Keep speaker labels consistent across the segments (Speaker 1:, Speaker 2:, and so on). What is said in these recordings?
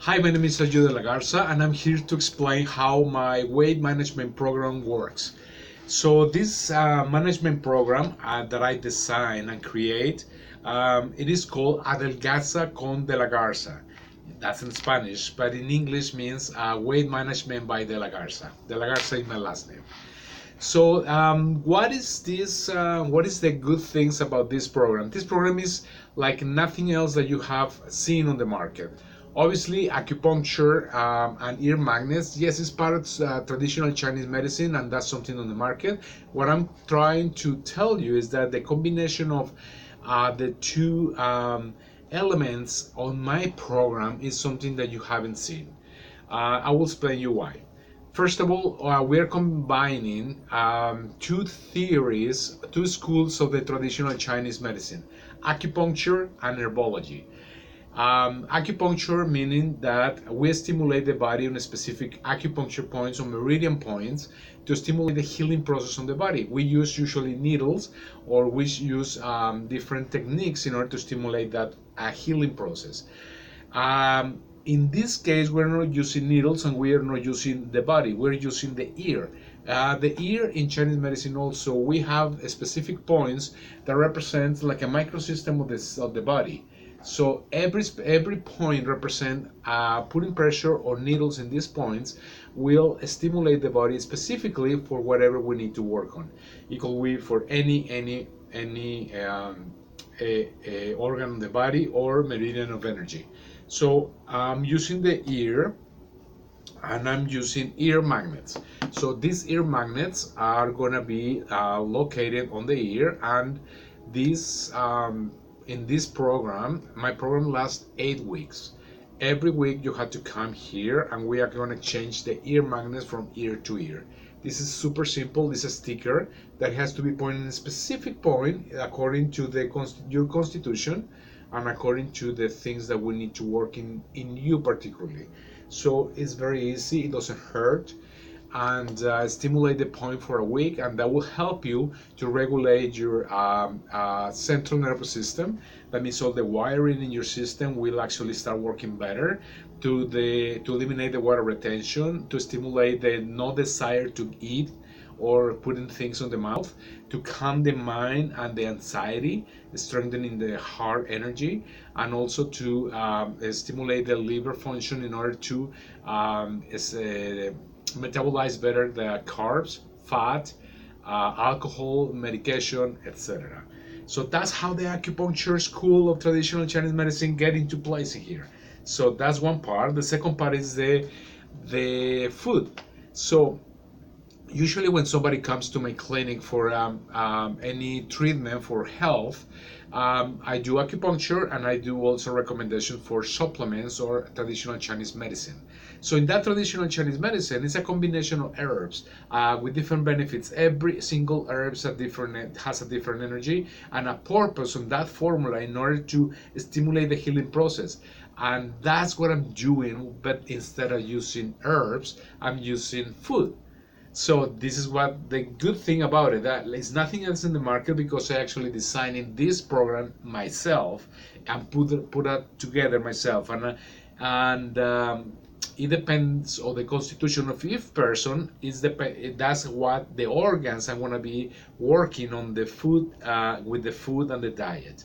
Speaker 1: Hi, my name is Garza, and I'm here to explain how my weight management program works. So this management program that I design and create, it is called Adelgaza con de la Garza. That's in Spanish, but in English means weight management by de la Garza. De la Garza is my last name. So, what is this? What is the good things about this program? This program is like nothing else that you have seen on the market. Obviously, acupuncture and ear magnets. Yes, it's part of traditional Chinese medicine, and that's something on the market. What I'm trying to tell you is that the combination of the two elements on my program is something that you haven't seen. I will explain you why. First of all, we're combining two theories, two schools of the traditional Chinese medicine, acupuncture and herbology. Acupuncture meaning that we stimulate the body on specific acupuncture points or meridian points to stimulate the healing process on the body. We use usually needles or we use different techniques in order to stimulate that healing process. In this case, we're not using needles and we are not using the body, we're using the ear. The ear in Chinese medicine also, we have specific points that represent like a microsystem of the body. So every point represent putting pressure or needles in these points will stimulate the body specifically for whatever we need to work on. It could be for any organ of the body or meridian of energy. So I'm using the ear and I'm using ear magnets. So these ear magnets are gonna be located on the ear, and these in this program, my program lasts 8 weeks. Every week you have to come here and we are going to change the ear magnets from ear to ear. This is super simple. This is a sticker that has to be pointed in a specific point according to your constitution and according to the things that we need to work in you particularly. So it's very easy, it doesn't hurt, and stimulate the point for a week, and that will help you to regulate your central nervous system. That means all the wiring in your system will actually start working better to eliminate the water retention, to stimulate the no desire to eat or putting things on the mouth, to calm the mind and the anxiety, strengthening the heart energy, and also to stimulate the liver function in order to metabolize better the carbs, fat, alcohol, medication, etc. So that's how the acupuncture school of traditional Chinese medicine get into place here. So that's one part. The second part is the food. So usually when somebody comes to my clinic for any treatment for health, I do acupuncture and I do also recommendation for supplements or traditional Chinese medicine. So in that traditional Chinese medicine, it's a combination of herbs with different benefits. Every single herb has a different energy and a purpose on that formula in order to stimulate the healing process. And that's what I'm doing, but instead of using herbs, I'm using food. So this is what the good thing about it, that there's nothing else in the market because I actually designed this program myself and put it together myself, and it depends on the constitution of each person. That's what the organs I'm gonna be working on the food with the food and the diet.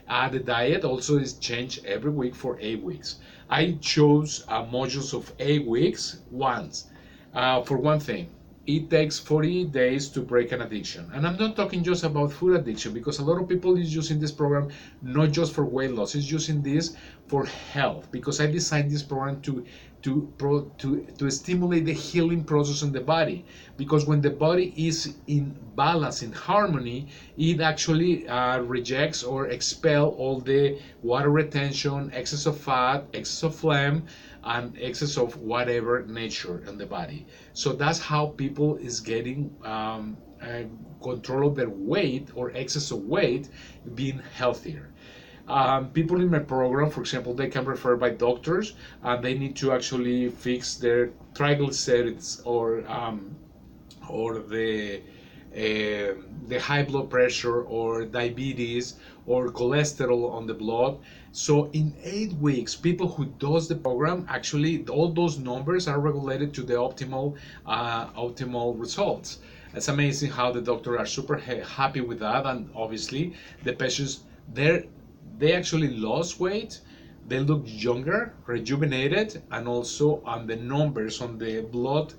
Speaker 1: The diet also is changed every week for 8 weeks. I chose modules of 8 weeks once. For one thing, it takes 40 days to break an addiction. And I'm not talking just about food addiction, because a lot of people is using this program not just for weight loss, it's using this for health, because I designed this program to stimulate the healing process in the body. Because when the body is in balance, in harmony, it actually rejects or expel all the water retention, excess of fat, excess of phlegm, and excess of whatever nature in the body. So that's how people is getting control of their weight or excess of weight, being healthier. People in my program, for example, they can refer by doctors, and they need to actually fix their triglycerides or the the high blood pressure or diabetes or cholesterol on the blood. So in 8 weeks, people who does the program, actually all those numbers are regulated to the optimal results. It's amazing how the doctors are super happy with that, and obviously the patients they actually lost weight. They look younger, rejuvenated, and also on the numbers on the blood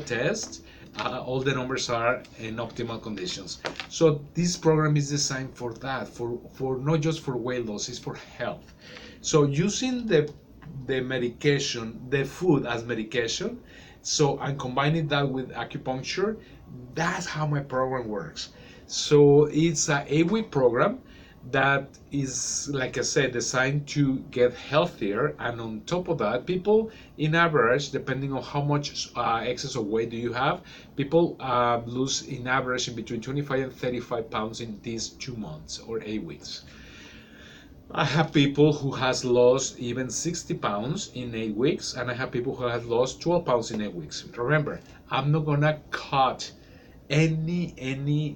Speaker 1: test, all the numbers are in optimal conditions. So this program is designed for that, for not just for weight loss, it's for health. So using the medication, the food as medication, so I'm combining that with acupuncture. That's how my program works. So it's a 8 week program that is, like I said, designed to get healthier. And on top of that, people in average, depending on how much excess of weight do you have, people lose in average in between 25 and 35 pounds in these 2 months or 8 weeks. I have people who has lost even 60 pounds in 8 weeks, and I have people who have lost 12 pounds in 8 weeks. Remember, I'm not gonna cut any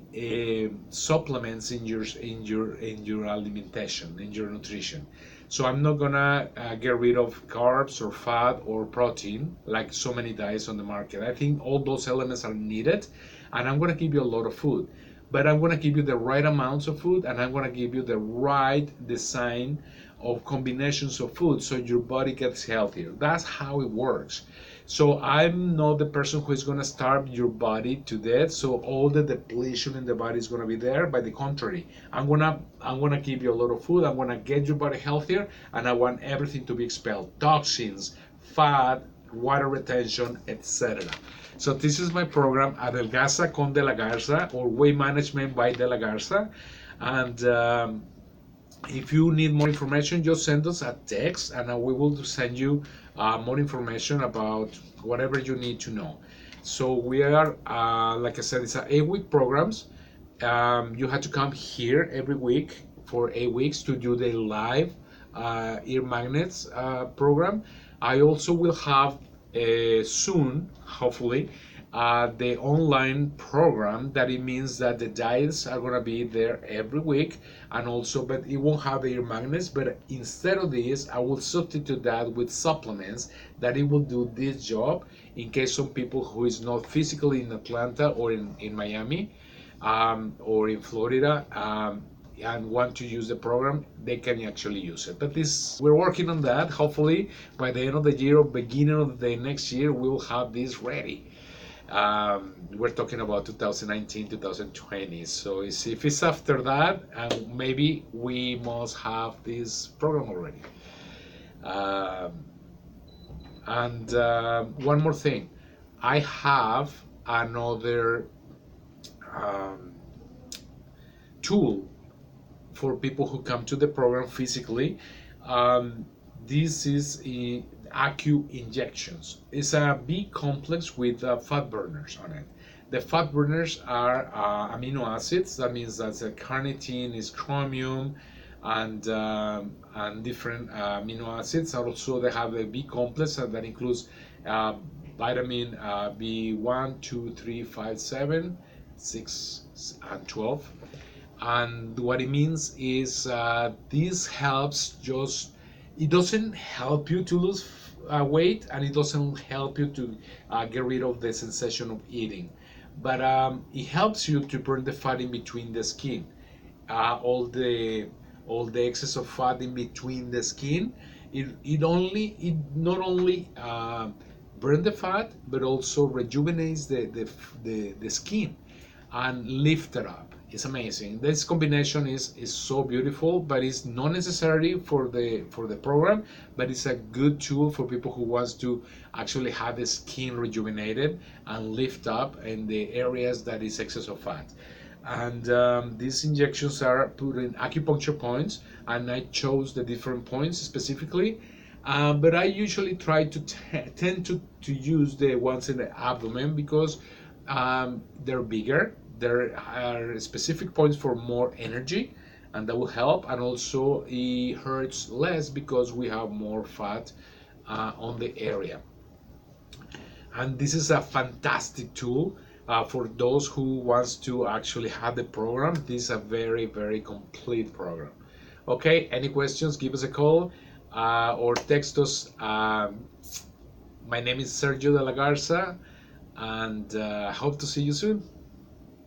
Speaker 1: supplements in your alimentation, in your nutrition. So I'm not gonna get rid of carbs or fat or protein like so many diets on the market. I think all those elements are needed, and I'm gonna give you a lot of food, but I'm gonna give you the right amounts of food, and I'm gonna give you the right design of combinations of food so your body gets healthier. That's how it works. So I'm not the person who is going to starve your body to death, so all the depletion in the body is going to be there. By the contrary, I'm gonna give you a lot of food. I'm going to get your body healthier, and I want everything to be expelled: toxins, fat, water retention, etc. So this is my program, Adelgaza con de la Garza, or Weight Management by de la Garza. And if you need more information, just send us a text, and we will send you more information about whatever you need to know. So we are, like I said, it's a 8 week programs. You have to come here every week for 8 weeks to do the live ear magnets program. I also will have soon, hopefully, the online program. That it means that the diets are gonna be there every week, and also, but it won't have the ear magnets. But instead of this, I will substitute that with supplements that it will do this job in case some people who is not physically in Atlanta or in Miami or in Florida and want to use the program, they can actually use it. But this, we're working on that. Hopefully by the end of the year or beginning of the next year, we'll have this ready. We're talking about 2019, 2020. So if it's after that, maybe we must have this program already. And one more thing, I have another tool for people who come to the program physically. This is acu injections. It's a big complex with fat burners on it. The fat burners are amino acids. That means that's a carnitine, is chromium, and different amino acids. Also, they have a B complex that includes vitamin B1, 2, 3, 5, 7, 6, and 12. And what it means is this helps just, it doesn't help you to lose weight, and it doesn't help you to get rid of the sensation of eating, but it helps you to burn the fat in between the skin, all the excess of fat in between the skin. It not only burn the fat, but also rejuvenates the skin and lift it up. It's amazing. This combination is so beautiful, but it's not necessary for the program, but it's a good tool for people who wants to actually have the skin rejuvenated and lift up in the areas that is excess of fat. And these injections are put in acupuncture points, and I chose the different points specifically. But I usually try to tend to use the ones in the abdomen because they're bigger. There are specific points for more energy, and that will help. And also, it hurts less because we have more fat on the area. And this is a fantastic tool. For those who wants to actually have the program, this is a very, very complete program. Okay, any questions, give us a call or text us. My name is Sergio de la Garza, and hope to see you soon.